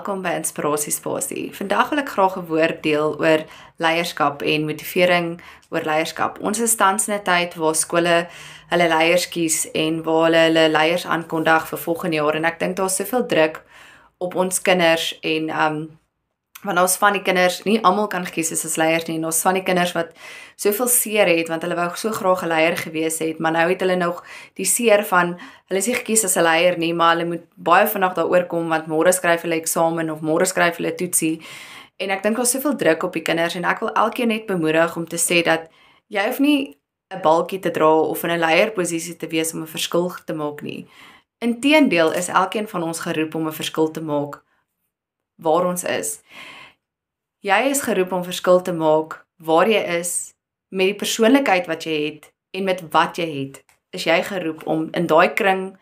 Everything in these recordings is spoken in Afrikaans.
Welkom by Inspirasiespasie. Vandag wil ek graag 'n woord deel oor leierskap en motivering oor leierskap. Ons is tans in 'n tyd waar skole hulle leiers kies en waar hulle leiers aankondig vir volgende jaar en ek dink daar's soveel druk op ons kinders en want ons van die kinders, nie almal kan gekies as leiers nie, en ons van die kinders wat soveel seer het, want hulle wou so graag 'n leier gewees het, maar nou het hulle nog die seer van, hulle is nie gekies as 'n leier nie, maar hulle moet baie vinnig daaroor kom, want môre skryf hulle eksamen, of môre skryf hulle toetsie, en ek dink daar's soveel druk op die kinders, en ek wil elkeen net bemoedig om te sê dat, jy hoef nie 'n balkie te dra, of in 'n leierposisie te wees om 'n verskil te maak nie. Inteendeel is elkeen van ons geroep om 'n verskil te maak, waar ons is. Jy is geroep om verskil te maak waar jy is, met die persoonlikheid wat jy het, en met wat jy het, is jy geroep om in daai kring,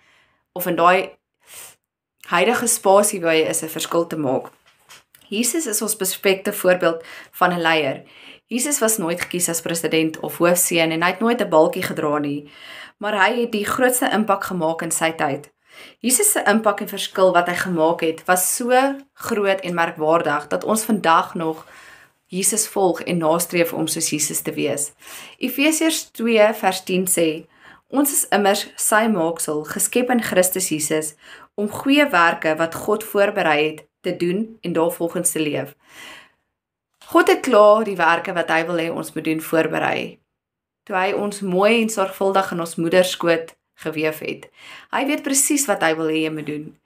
of in daai huidige spasie waar jy is, 'n verskil te maak. Jesus is ons perfekte voorbeeld van 'n leier. Jesus was nooit gekies as president of hoofseun, en hy het nooit 'n balkie gedra nie, maar hy het die grootste impak gemaak in sy tyd. Jesus se impak en verskil wat hy gemaak het, was so groot en merkwaardig, dat ons vandag nog Jesus volg en nastreef om soos Jesus te wees. Efesiërs 2 vers 10 sê, ons is immers sy maaksel, geskep in Christus Jesus, om goeie werke wat God voorberei het, te doen en daarvolgens te leef. God het klaar die werke wat hy wil hê ons moet doen voorberei, toe hy ons mooi en sorgvuldig in ons moederskoot geweef het. Hy weet presies wat hy wil hê jy moet doen.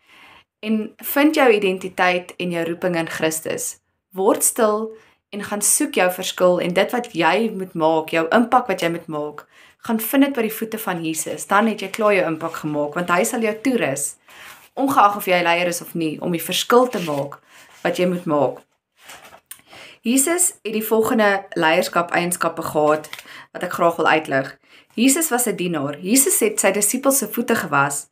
En vind jou identiteit en jou roeping in Christus. Word stil en gaan soek jou verskil en dit wat jy moet maak, jou impak wat jy moet maak, gaan vind dit by die voete van Jesus. Dan het jy klaar jou impak gemaak, want hy sal jou toerus, ongeag of jy leier is of nie, om die verskil te maak wat jy moet maak. Jesus het die volgende leierskap-eienskappe gehad, wat ek graag wil uitlig. Jesus was 'n dienaar. Jesus het sy disippels se voete gewas.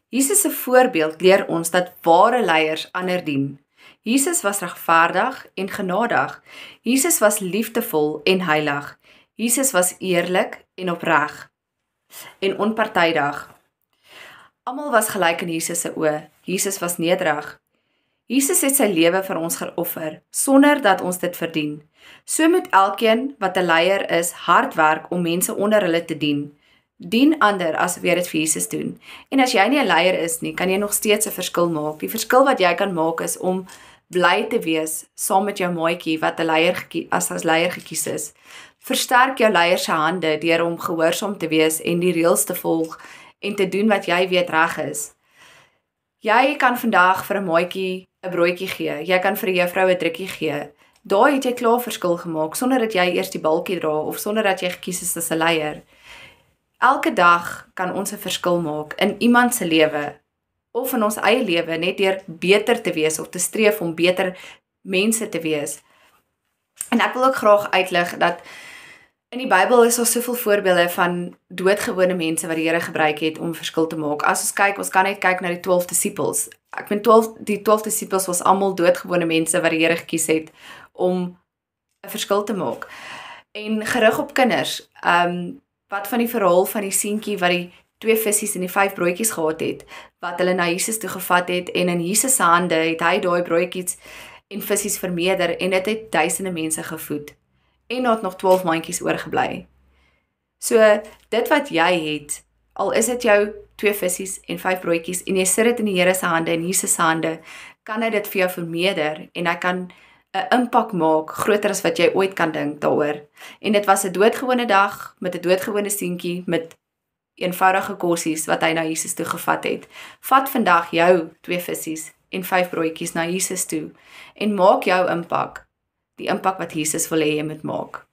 Jesus se voorbeeld leer ons dat ware leiers ander dien. Jesus was regverdig en genadig. Jesus was liefdevol en heilig. Jesus was eerlik en opreg en onpartydig. Almal was gelyk in Jesus se oë. Jesus was nederig. Jesus het sy lewe vir ons geoffer, sonder dat ons dit verdien. So moet elkeen wat 'n leier is, hard werk om mense onder hulle te dien. Dien ander asof jy dit vir Jesus doen. En as jy nie 'n leier is nie, kan jy nog steeds 'n verskil maak. Die verskil wat jy kan maak is om bly te wees saam met jou maatjie wat 'n leier as leier gekies is. Versterk jou leier se hande deur om gehoorsaam te wees en die reëls te volg en te doen wat jy weet reg is. Jy kan vandag vir 'n maatjie 'n broodjie gee. Jy kan vir 'n juffrou 'n drukkie gee. Daar het jy klaar verskil gemaak, sonder dat jy eers die balkie dra, of sonder dat jy gekies is as 'n leier. Elke dag kan ons 'n verskil maak in iemand se lewe, of in ons eie lewe, net deur beter te wees, of te streef om beter mense te wees. En ek wil ook graag uitlig dat in die Bybel is daar soveel voorbeelde van doodgewone mense wat die Here gebruik het om 'n verskil te maak. As ons kyk, ons kan net kyk na die 12 disippels. Ek vind die 12 disippels was almal doodgewone mense wat die Here gekies het om 'n verskil te maak. En gerig op kinders, wat van die verhaal van die seentjie wat die 2 visse en die 5 broodjies gehad het, wat hulle na Jesus toe gevat het, en in Jesus se hande het hy daai broodjies en visse vermeerder, en dit het duisende mense gevoed. En daar het nog 12 mandjies oorgebly. So, dit wat jy het, al is dit jou 2 visse en 5 broodjies, en jy sit dit in die Here se hande en Jesus se hande, kan hy dit vir jou vermeerder, en hy kan 'n impak maak, groter as wat jy ooit kan dink daaroor. En dit was 'n doodgewone dag, met 'n doodgewone seentjie, met eenvoudige kossies, wat hy na Jesus toe gevat het. Vat vandag jou 2 visse en 5 broodjies na Jesus toe, en maak jou impak, die impak wat Jesus wil hê jy moet maak.